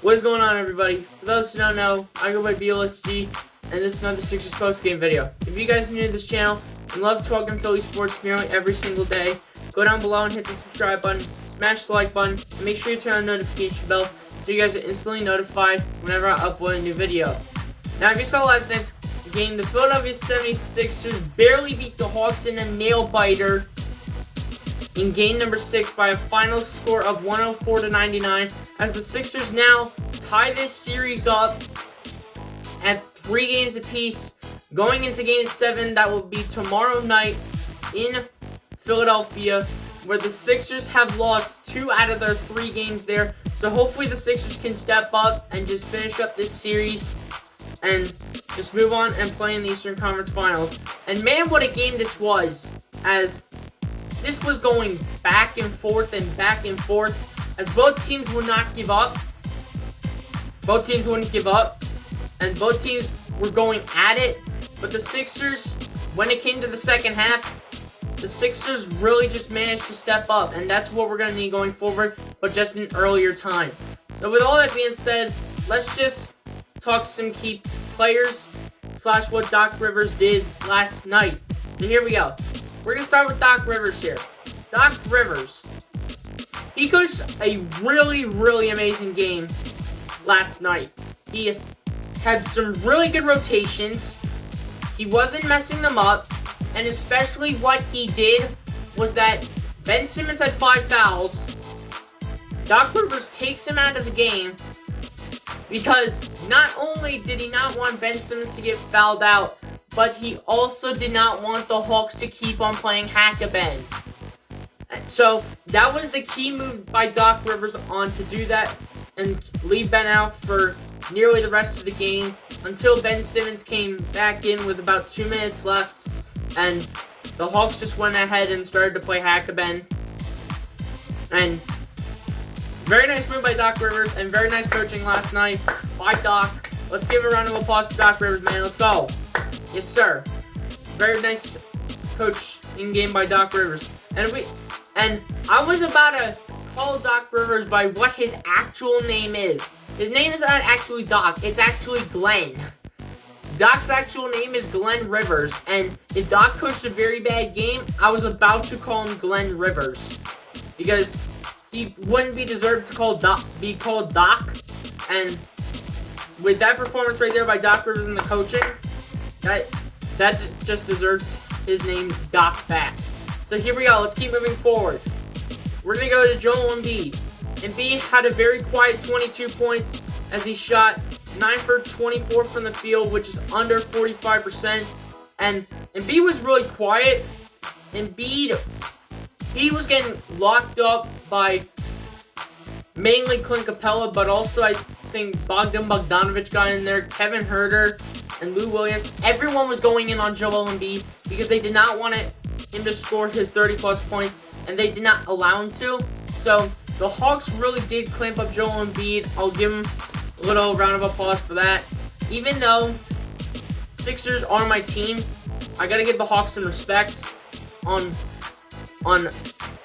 What is going on, everybody? For those who don't know, I go by BLSG, and this is another Sixers post-game video. If you guys are new to this channel and love talking Philly sports nearly every single day, go down below and hit the subscribe button, smash the like button, and make sure you turn on the notification bell so you guys are instantly notified whenever I upload a new video. Now, if you saw last night's game, the Philadelphia 76ers barely beat the Hawks in a nail-biter in game number 6 by a final score of 104-99, as the Sixers now tie this series up at 3 games apiece, going into game 7 that will be tomorrow night in Philadelphia, where the Sixers have lost 2 out of their 3 games there. So hopefully the Sixers can step up and just finish up this series and just move on and play in the Eastern Conference Finals. And man, what a game this was, as this was going back and forth, as both teams would not give up. Both teams wouldn't give up, and both teams were going at it. But the Sixers, when it came to the second half, the Sixers really just managed to step up, and that's what we're going to need going forward, but just in earlier time. So with all that being said, let's just talk some key players / what Doc Rivers did last night. So here we go. We're going to start with Doc Rivers here. Doc Rivers, he coached a really amazing game last night. He had some really good rotations. He wasn't messing them up. And especially what he did was that Ben Simmons had 5 fouls. Doc Rivers takes him out of the game because not only did he not want Ben Simmons to get fouled out, but he also did not want the Hawks to keep on playing hack-a-Ben. So that was the key move by Doc Rivers on to do that and leave Ben out for nearly the rest of the game until Ben Simmons came back in with about 2 minutes left, and the Hawks just went ahead and started to play hack-a-Ben. And very nice move by Doc Rivers, and very nice coaching last night by Doc. Let's give a round of applause for Doc Rivers, man. Let's go. Yes, sir. Very nice coaching game by Doc Rivers. And I was about to call Doc Rivers by what his actual name is. His name is not actually Doc. It's actually Glenn. Doc's actual name is Glenn Rivers. And if Doc coached a very bad game, I was about to call him Glenn Rivers, because he wouldn't be deserved to be called Doc. And with that performance right there by Doc Rivers and the coaching, that just deserves his name Doc back. So here we go. Let's keep moving forward. We're going to go to Joel Embiid. Embiid had a very quiet 22 points as he shot 9 for 24 from the field, which is under 45%. And Embiid was really quiet. Embiid, he was getting locked up by mainly Clint Capella, but also I think Bogdan Bogdanovic got in there, Kevin Huerter, and Lou Williams. Everyone was going in on Joel Embiid because they did not want him to score his 30-plus points, and they did not allow him to. So the Hawks really did clamp up Joel Embiid. I'll give him a little round of applause for that. Even though Sixers are my team, I gotta give the Hawks some respect on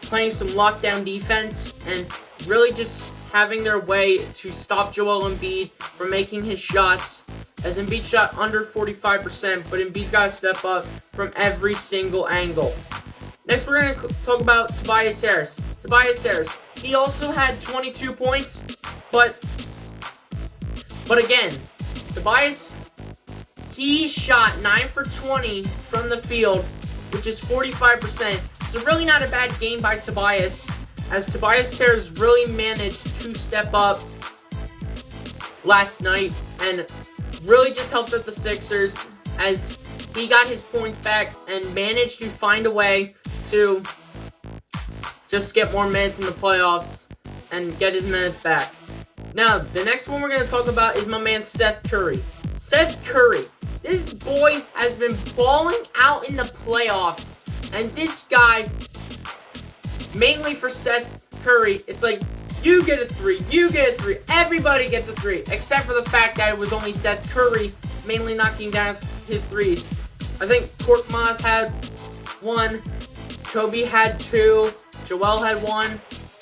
playing some lockdown defense and really just having their way to stop Joel Embiid from making his shots, as Embiid shot under 45%, but Embiid's got to step up from every single angle. Next, we're going to talk about Tobias Harris. Tobias Harris, he also had 22 points, but again, Tobias, he shot 9 for 20 from the field, which is 45%. So really not a bad game by Tobias, as Tobias Harris really managed to step up last night and really just helped out the Sixers as he got his points back and managed to find a way to just get more minutes in the playoffs and get his minutes back. Now, the next one we're going to talk about is my man Seth Curry. Seth Curry, this boy has been balling out in the playoffs, and this guy, mainly for Seth Curry, it's like, you get a 3, you get a 3, everybody gets a 3, except for the fact that it was only Seth Curry mainly knocking down his 3s. I think Korkmaz had 1, Toby had 2, Joel had 1,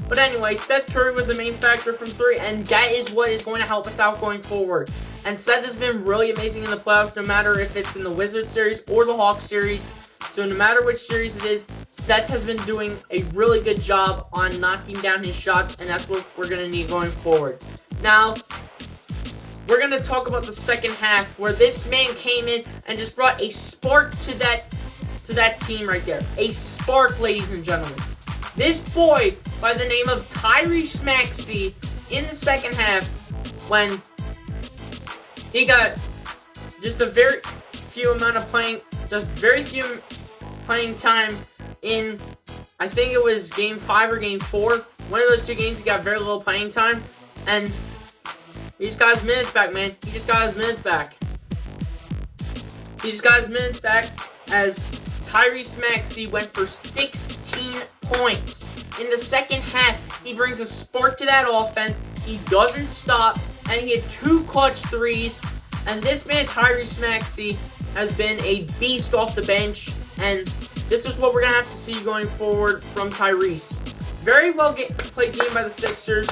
But anyway, Seth Curry was the main factor from 3, and that is what is going to help us out going forward. And Seth has been really amazing in the playoffs, no matter if it's in the Wizards series or the Hawks series. So no matter which series it is, Seth has been doing a really good job on knocking down his shots, and that's what we're going to need going forward. Now, we're going to talk about the second half, where this man came in and just brought a spark to that team right there. A spark, ladies and gentlemen. This boy, by the name of Tyrese Maxey, in the second half, when he got just a very few playing time in, I think it was Game 5 or Game 4. One of those two games, he got very little playing time, and he just got his minutes back, man. He just got his minutes back. He just got his minutes back as Tyrese Maxey went for 16 points. In the second half, he brings a spark to that offense. He doesn't stop, and he had 2 clutch threes. And this man, Tyrese Maxey, has been a beast off the bench, and this is what we're going to have to see going forward from Tyrese. Very well played game by the Sixers.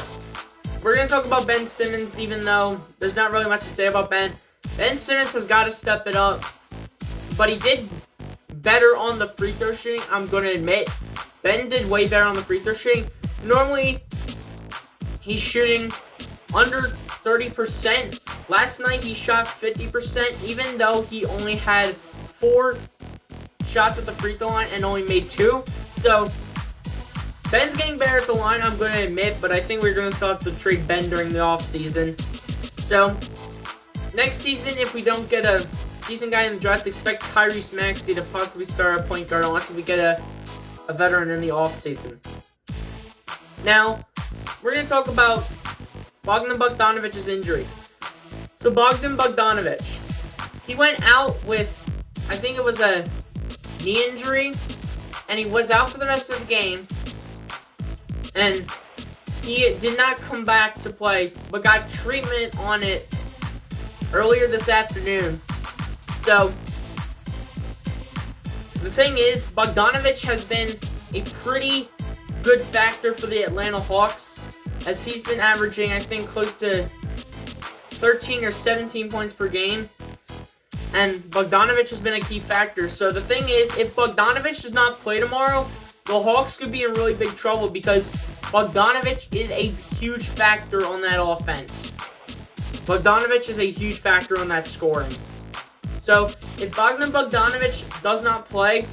We're going to talk about Ben Simmons, even though there's not really much to say about Ben. Ben Simmons has got to step it up, but he did better on the free throw shooting, I'm going to admit. Ben did way better on the free throw shooting. Normally, he's shooting under 30%. Last night, he shot 50%, even though he only had 4 shots at the free throw line and only made 2. So, Ben's getting better at the line, I'm going to admit, but I think we're going to still have to trade Ben during the offseason. So, next season, if we don't get a decent guy in the draft, expect Tyrese Maxey to possibly start a point guard unless we get a veteran in the offseason. Now, we're going to talk about Bogdan Bogdanovic's injury. So Bogdan Bogdanovic, he went out with, I think it was a knee injury, and he was out for the rest of the game, and he did not come back to play, but got treatment on it earlier this afternoon. So, the thing is, Bogdanovic has been a pretty good factor for the Atlanta Hawks, as he's been averaging, I think, close to 13 or 17 points per game, and Bogdanovic has been a key factor. So the thing is, if Bogdanovic does not play tomorrow, the Hawks could be in really big trouble, because Bogdanovic is a huge factor on that offense. Bogdanovic is a huge factor on that scoring. So, if Bogdan Bogdanovic does not play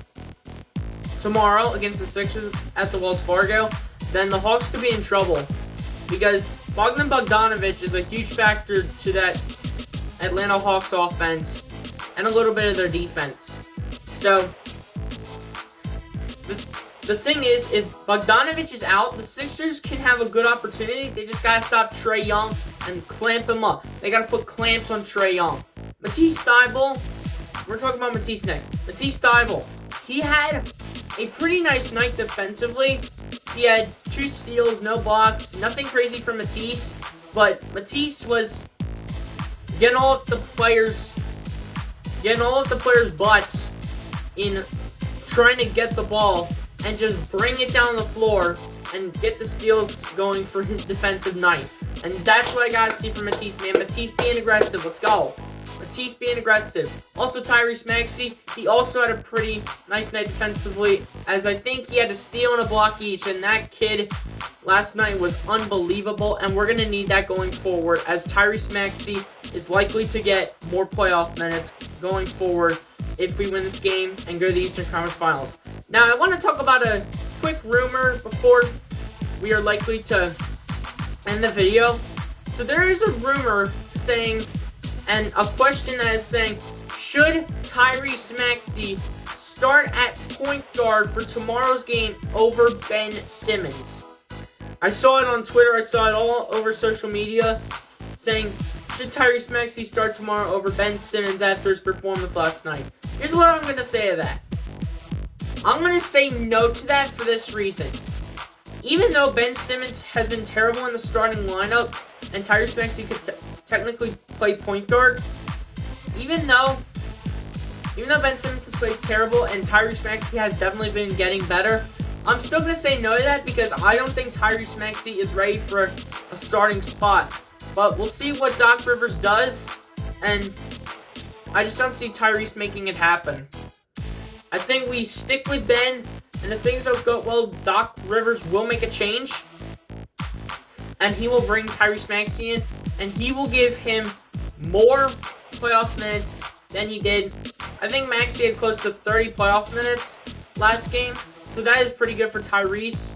tomorrow against the Sixers at the Wells Fargo, then the Hawks could be in trouble, because Bogdan Bogdanovic is a huge factor to that Atlanta Hawks offense and a little bit of their defense. So, the thing is, if Bogdanovic is out, the Sixers can have a good opportunity. They just got to stop Trae Young and clamp him up. They got to put clamps on Trae Young. Matisse Thybulle, we're talking about Matisse next. Matisse Thybulle, he had a pretty nice night defensively. He had 2 steals, no blocks, nothing crazy for Matisse, but Matisse was getting all of the players' butts in trying to get the ball and just bring it down the floor and get the steals going for his defensive night. And that's what I gotta see from Matisse, man. Matisse being aggressive. Let's go. Matisse being aggressive. Also, Tyrese Maxey, he also had a pretty nice night defensively, as I think he had a steal and a block each, and that kid last night was unbelievable, and we're going to need that going forward, as Tyrese Maxey is likely to get more playoff minutes going forward if we win this game and go to the Eastern Conference Finals. Now, I want to talk about a quick rumor before we are likely to end the video. So there is a rumor saying, and a question that is saying, should Tyrese Maxey start at point guard for tomorrow's game over Ben Simmons? I saw it on Twitter, I saw it all over social media, saying, should Tyrese Maxey start tomorrow over Ben Simmons after his performance last night? Here's what I'm going to say to that. I'm going to say no to that for this reason. Even though Ben Simmons has been terrible in the starting lineup, and Tyrese Maxey could technically play point guard, even though Ben Simmons has played terrible and Tyrese Maxey has definitely been getting better, I'm still going to say no to that because I don't think Tyrese Maxey is ready for a starting spot. But we'll see what Doc Rivers does, and I just don't see Tyrese making it happen. I think we stick with Ben, and if things don't go well, Doc Rivers will make a change, and he will bring Tyrese Maxey in, and he will give him more playoff minutes than he did. I think Maxey had close to 30 playoff minutes last game, so that is pretty good for Tyrese.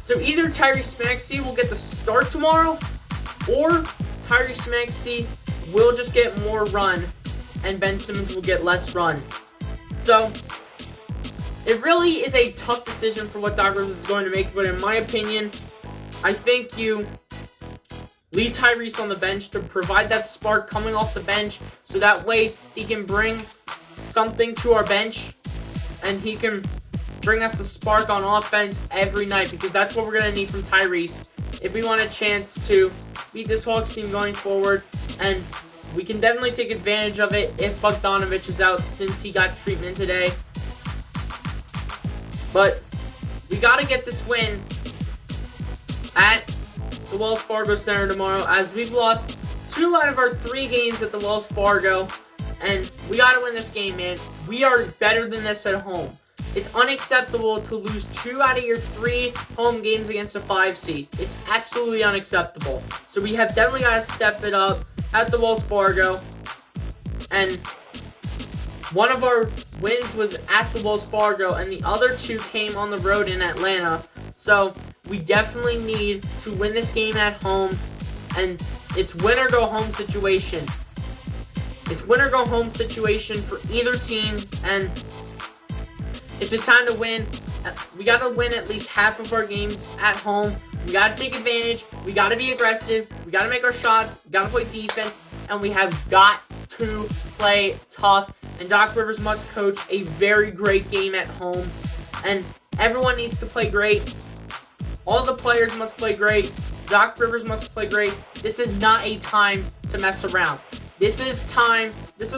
So either Tyrese Maxey will get the start tomorrow, or Tyrese Maxey will just get more run, and Ben Simmons will get less run. So it really is a tough decision for what Doc Rivers is going to make, but in my opinion, I think you leave Tyrese on the bench to provide that spark coming off the bench, so that way he can bring something to our bench, and he can bring us a spark on offense every night, because that's what we're going to need from Tyrese if we want a chance to beat this Hawks team going forward, and we can definitely take advantage of it if Bogdanovich is out, since he got treatment today. But we got to get this win at the Wells Fargo Center tomorrow, as we've lost 2 out of our 3 games at the Wells Fargo, and we got to win this game, man. We are better than this at home. It's unacceptable to lose 2 out of your 3 home games against a 5 seed. It's absolutely unacceptable. So we have definitely got to step it up at the Wells Fargo. And one of our wins was at the Wells Fargo, and the other 2 came on the road in Atlanta. So we definitely need to win this game at home, and it's win or go home situation. It's win or go home situation for either team, and it's just time to win. We got to win at least half of our games at home. We got to take advantage. We got to be aggressive. We got to make our shots. We got to play defense, and we have got to play tough. And Doc Rivers must coach a very great game at home, and everyone needs to play great. All the players must play great. Doc Rivers must play great. This is not a time to mess around. This is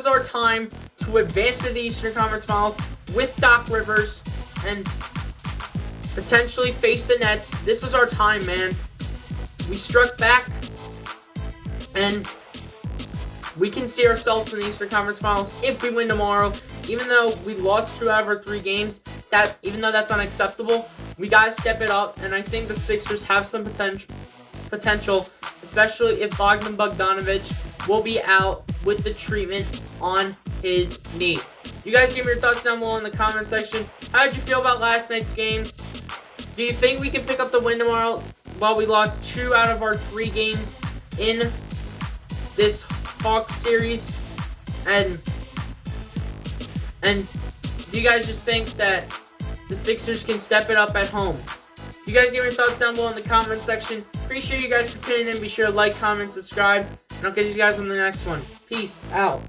our time to advance to the Eastern Conference Finals with Doc Rivers and potentially face the Nets. This is our time, man. We struck back, and we can see ourselves in the Eastern Conference Finals if we win tomorrow. Even though we lost 2 out of our 3 games, even though that's unacceptable, we gotta step it up, and I think the Sixers have some potential, especially if Bogdanovich will be out with the treatment on his knee. You guys give me your thoughts down below in the comment section. How did you feel about last night's game? Do you think we can pick up the win tomorrow? Well, we lost 2 out of our 3 games in this Hawks series, and do you guys just think that the Sixers can step it up at home? You guys give me your thoughts down below in the comment section. Appreciate you guys for tuning in. Be sure to like, comment, subscribe, and I'll catch you guys on the next one. Peace out.